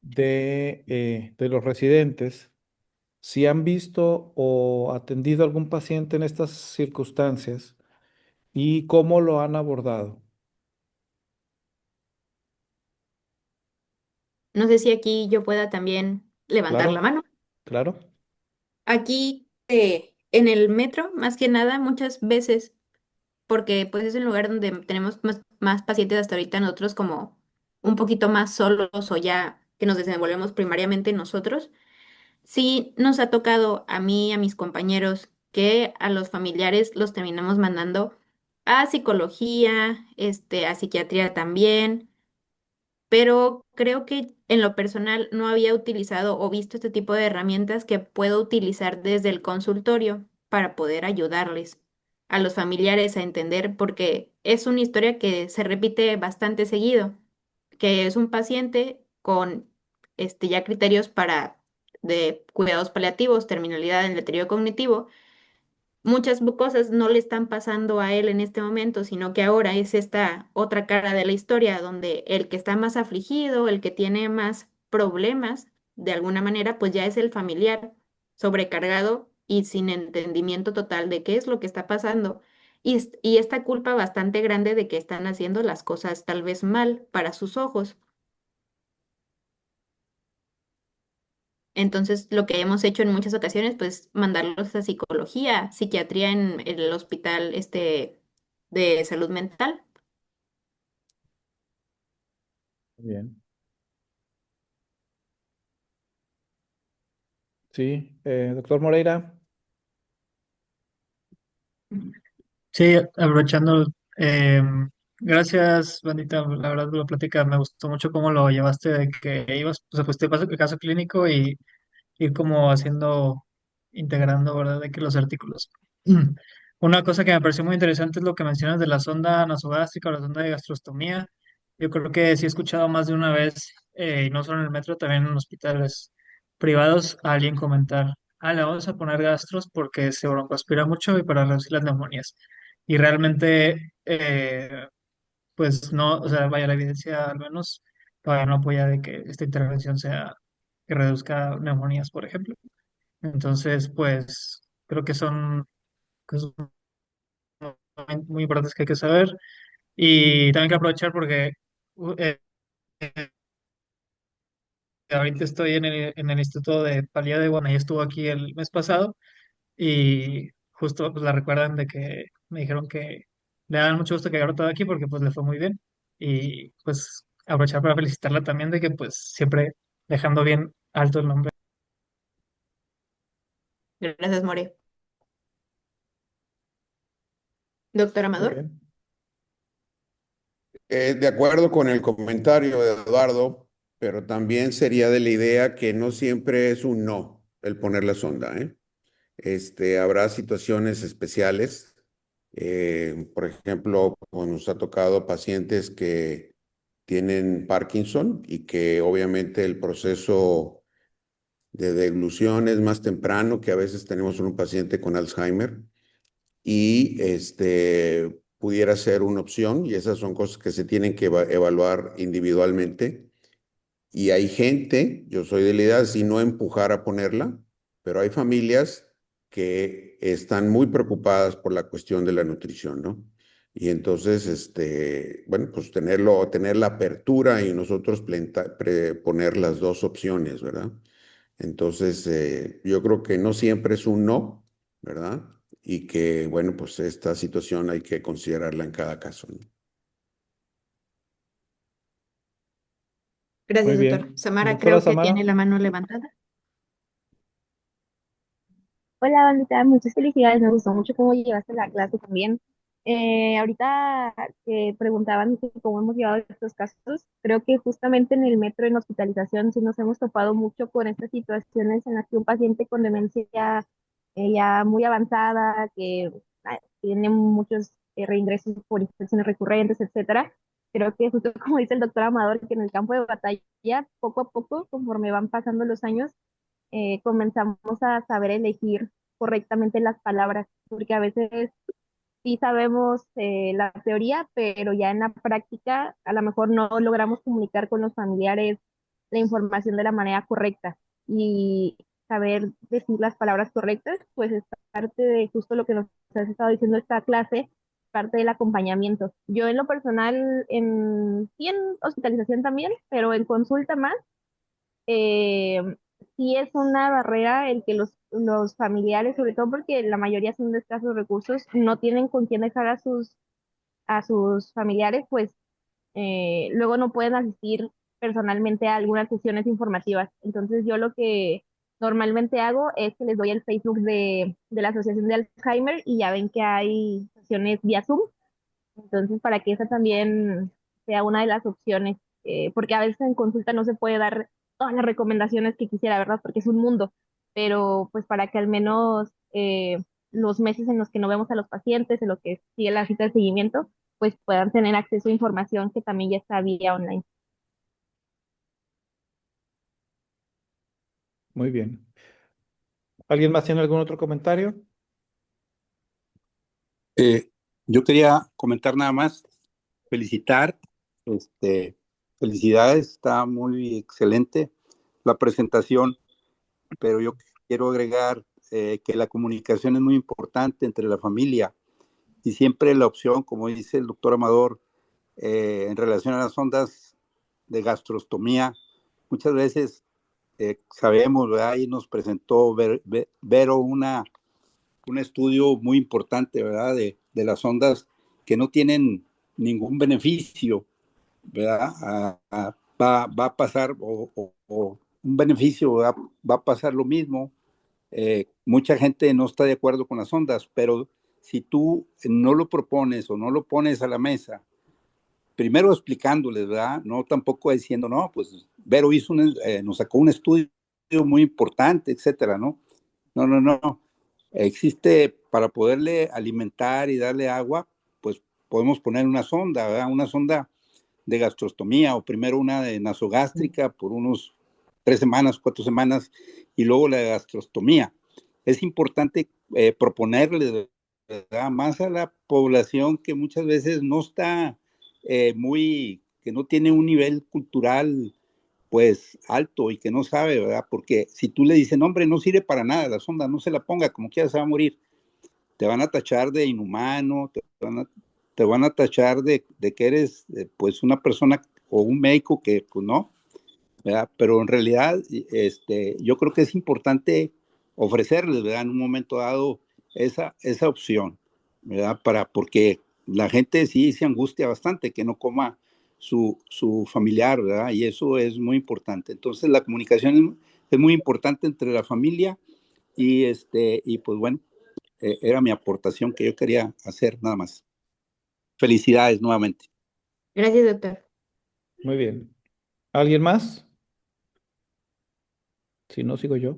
de los residentes, si han visto o atendido algún paciente en estas circunstancias y cómo lo han abordado. No sé si aquí yo pueda también levantar la Claro, mano. claro. Aquí en el metro, más que nada, muchas veces, porque pues es el lugar donde tenemos más pacientes hasta ahorita, nosotros como un poquito más solos o ya que nos desenvolvemos primariamente nosotros. Sí nos ha tocado a mí, a mis compañeros, que a los familiares los terminamos mandando a psicología, a psiquiatría también, pero creo que en lo personal no había utilizado o visto este tipo de herramientas que puedo utilizar desde el consultorio para poder ayudarles a los familiares a entender, porque es una historia que se repite bastante seguido, que es un paciente con ya criterios para de cuidados paliativos, terminalidad en deterioro cognitivo. Muchas cosas no le están pasando a él en este momento, sino que ahora es esta otra cara de la historia, donde el que está más afligido, el que tiene más problemas, de alguna manera, pues ya es el familiar sobrecargado y sin entendimiento total de qué es lo que está pasando. Y esta culpa bastante grande de que están haciendo las cosas tal vez mal para sus ojos. Entonces, lo que hemos hecho en muchas ocasiones, pues mandarlos a psicología, psiquiatría en el hospital de salud mental. Bien. Sí, doctor Moreira. Sí, aprovechando, gracias, Bandita, la verdad la plática me gustó mucho cómo lo llevaste de que ibas, o sea, pues te pasas el caso clínico y ir como haciendo, integrando, ¿verdad? De que los artículos. Una cosa que me pareció muy interesante es lo que mencionas de la sonda nasogástrica o la sonda de gastrostomía. Yo creo que sí he escuchado más de una vez, y no solo en el metro, también en hospitales privados, a alguien comentar, le vamos a poner gastros porque se broncoaspira mucho y para reducir las neumonías. Y realmente, pues no, o sea, vaya, la evidencia al menos todavía no apoya de que esta intervención sea que reduzca neumonías, por ejemplo. Entonces, pues creo que son cosas muy importantes que hay que saber. Y también hay que aprovechar porque uh, eh, ahorita estoy en el Instituto de Palía de Guanaí, estuvo aquí el mes pasado y justo pues, la recuerdan de que me dijeron que le dan mucho gusto que haya estado aquí porque pues le fue muy bien y pues aprovechar para felicitarla también de que pues siempre dejando bien alto el nombre. Gracias, More. Doctor Muy Amador. bien. De acuerdo con el comentario de Eduardo, pero también sería de la idea que no siempre es un no el poner la sonda, ¿eh? Habrá situaciones especiales. Por ejemplo, pues, nos ha tocado pacientes que tienen Parkinson y que obviamente el proceso de deglución es más temprano que a veces tenemos un paciente con Alzheimer y pudiera ser una opción y esas son cosas que se tienen que evaluar individualmente. Y hay gente, yo soy de la idea de si no empujar a ponerla, pero hay familias que están muy preocupadas por la cuestión de la nutrición, ¿no? Y entonces, bueno, pues tener la apertura y nosotros poner las dos opciones, ¿verdad? Entonces, yo creo que no siempre es un no, ¿verdad? Y que, bueno, pues esta situación hay que considerarla en cada caso, ¿no? Muy Gracias, doctor. bien. Samara Doctora creo que tiene Samara. la mano levantada. Hola, bandita, muchas felicidades. Me gustó mucho cómo llevaste la clase también. Ahorita que preguntaban que cómo hemos llevado estos casos, creo que justamente en el metro en hospitalización sí nos hemos topado mucho con estas situaciones en las que un paciente con demencia ya muy avanzada, que tiene muchos reingresos por infecciones recurrentes, etcétera. Creo que justo como dice el doctor Amador, que en el campo de batalla, poco a poco, conforme van pasando los años, comenzamos a saber elegir correctamente las palabras, porque a veces sí sabemos la teoría, pero ya en la práctica a lo mejor no logramos comunicar con los familiares la información de la manera correcta y saber decir las palabras correctas, pues es parte de justo lo que nos has estado diciendo esta clase, parte del acompañamiento. Yo en lo personal, sí en hospitalización también, pero en consulta más, eh, sí es una barrera el que los familiares, sobre todo porque la mayoría son de escasos recursos, no tienen con quién dejar a sus familiares, pues luego no pueden asistir personalmente a algunas sesiones informativas. Entonces yo lo que normalmente hago es que les doy el Facebook de la Asociación de Alzheimer y ya ven que hay sesiones vía Zoom, entonces, para que esa también sea una de las opciones, porque a veces en consulta no se puede dar todas las recomendaciones que quisiera, ¿verdad? Porque es un mundo, pero pues para que al menos los meses en los que no vemos a los pacientes, en lo que sigue la cita de seguimiento, pues puedan tener acceso a información que también ya está vía online. Muy bien. ¿Alguien más tiene algún otro comentario? Eh, yo quería comentar nada más, felicitar, felicidades, está muy excelente la presentación, pero yo quiero agregar que la comunicación es muy importante entre la familia y siempre la opción, como dice el doctor Amador, en relación a las ondas de gastrostomía, muchas veces sabemos, ¿verdad? Y nos presentó Vero un estudio muy importante, ¿verdad? De las ondas que no tienen ningún beneficio, ¿verdad? Va a pasar, o un beneficio, ¿verdad? Va a pasar lo mismo. Mucha gente no está de acuerdo con las ondas, pero si tú no lo propones o no lo pones a la mesa, primero explicándoles, ¿verdad? No tampoco diciendo, no, pues Vero nos sacó un estudio muy importante, etcétera, ¿no? No, no, no. Existe para poderle alimentar y darle agua, pues podemos poner una sonda, ¿verdad? Una sonda de gastrostomía o primero una de nasogástrica por unos 3 semanas, 4 semanas y luego la de gastrostomía. Es importante proponerle, ¿verdad? Más a la población que muchas veces no está que no tiene un nivel cultural pues alto y que no sabe, ¿verdad? Porque si tú le dices, no, hombre, no sirve para nada la sonda, no se la ponga, como quiera se va a morir. te van a tachar de inhumano, te van a tachar de que eres pues una persona o un médico que pues no, ¿verdad? Pero en realidad yo creo que es importante ofrecerles, ¿verdad? En un momento dado esa opción, ¿verdad? Porque la gente sí se angustia bastante que no coma su familiar, ¿verdad? Y eso es muy importante. Entonces la comunicación es muy importante entre la familia y pues bueno, era mi aportación que yo quería hacer nada más. Felicidades nuevamente. Gracias, doctor. Muy bien. ¿Alguien más? Si no, sigo yo.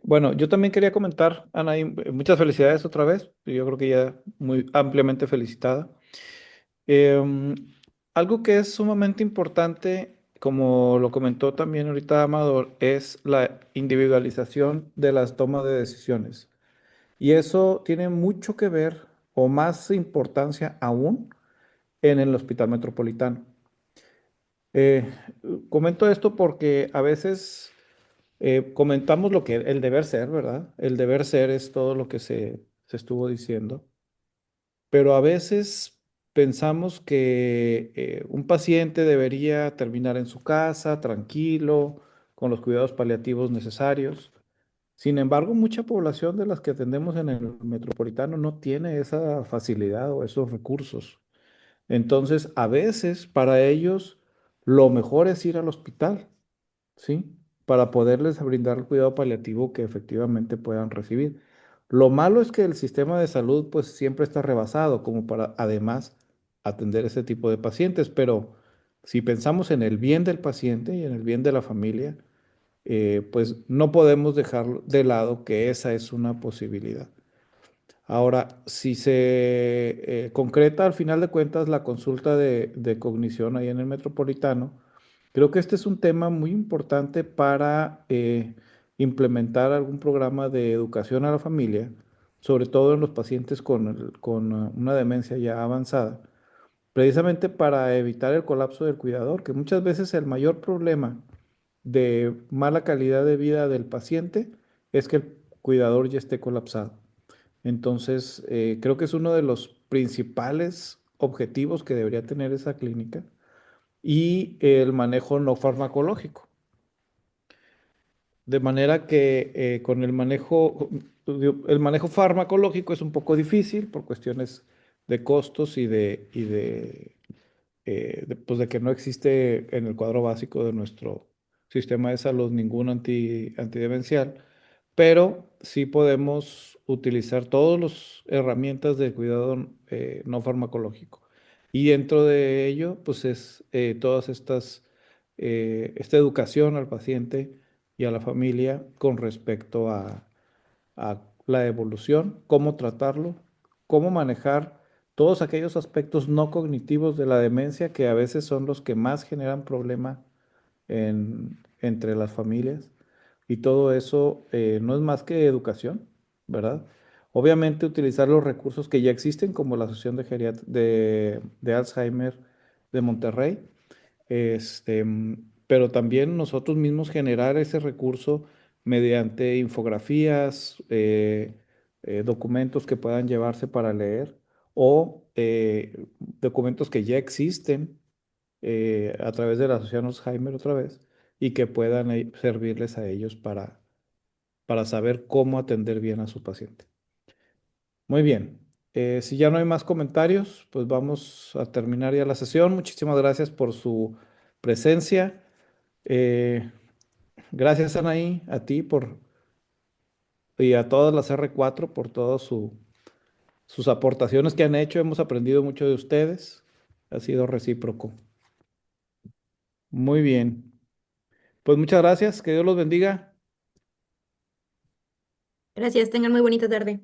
Bueno, yo también quería comentar, Anaí, muchas felicidades otra vez. Yo creo que ya muy ampliamente felicitada. Em, Algo que es sumamente importante, como lo comentó también ahorita Amador, es la individualización de las tomas de decisiones. Y eso tiene mucho que ver, o más importancia aún, en el hospital metropolitano. Eh, Comento esto porque a veces comentamos lo que el deber ser, ¿verdad? El deber ser es todo lo que se estuvo diciendo, pero a veces pensamos que un paciente debería terminar en su casa, tranquilo, con los cuidados paliativos necesarios. Sin embargo, mucha población de las que atendemos en el metropolitano no tiene esa facilidad o esos recursos. Entonces, a veces para ellos lo mejor es ir al hospital, ¿sí? Para poderles brindar el cuidado paliativo que efectivamente puedan recibir. Lo malo es que el sistema de salud pues siempre está rebasado como para además atender ese tipo de pacientes, pero si pensamos en el bien del paciente y en el bien de la familia, pues no podemos dejar de lado que esa es una posibilidad. Ahora, si se concreta al final de cuentas la consulta de cognición ahí en el Metropolitano, creo que este es un tema muy importante para implementar algún programa de educación a la familia, sobre todo en los pacientes con una demencia ya avanzada, precisamente para evitar el colapso del cuidador, que muchas veces el mayor problema de mala calidad de vida del paciente es que el cuidador ya esté colapsado. Entonces, creo que es uno de los principales objetivos que debería tener esa clínica y el manejo no farmacológico. De manera que con el manejo farmacológico es un poco difícil por cuestiones de costos pues de que no existe en el cuadro básico de nuestro sistema de salud ningún antidemencial, pero sí podemos utilizar todas las herramientas de cuidado no farmacológico. Y dentro de ello, pues es todas esta educación al paciente y a la familia con respecto a la evolución, cómo tratarlo, cómo manejar todos aquellos aspectos no cognitivos de la demencia que a veces son los que más generan problema entre las familias. Y todo eso no es más que educación, ¿verdad? Obviamente utilizar los recursos que ya existen, como la Asociación de Alzheimer de Monterrey, pero también nosotros mismos generar ese recurso mediante infografías, documentos que puedan llevarse para leer o documentos que ya existen a través de la Asociación Alzheimer otra vez y que puedan servirles a ellos para saber cómo atender bien a su paciente. Muy bien. Si ya no hay más comentarios, pues vamos a terminar ya la sesión. Muchísimas gracias por su presencia. Eh, Gracias, Anaí, a ti y a todas las R4 por todas sus aportaciones que han hecho. Hemos aprendido mucho de ustedes. Ha sido recíproco. Muy bien. Pues muchas gracias. Que Dios los bendiga. Gracias, tengan muy bonita tarde.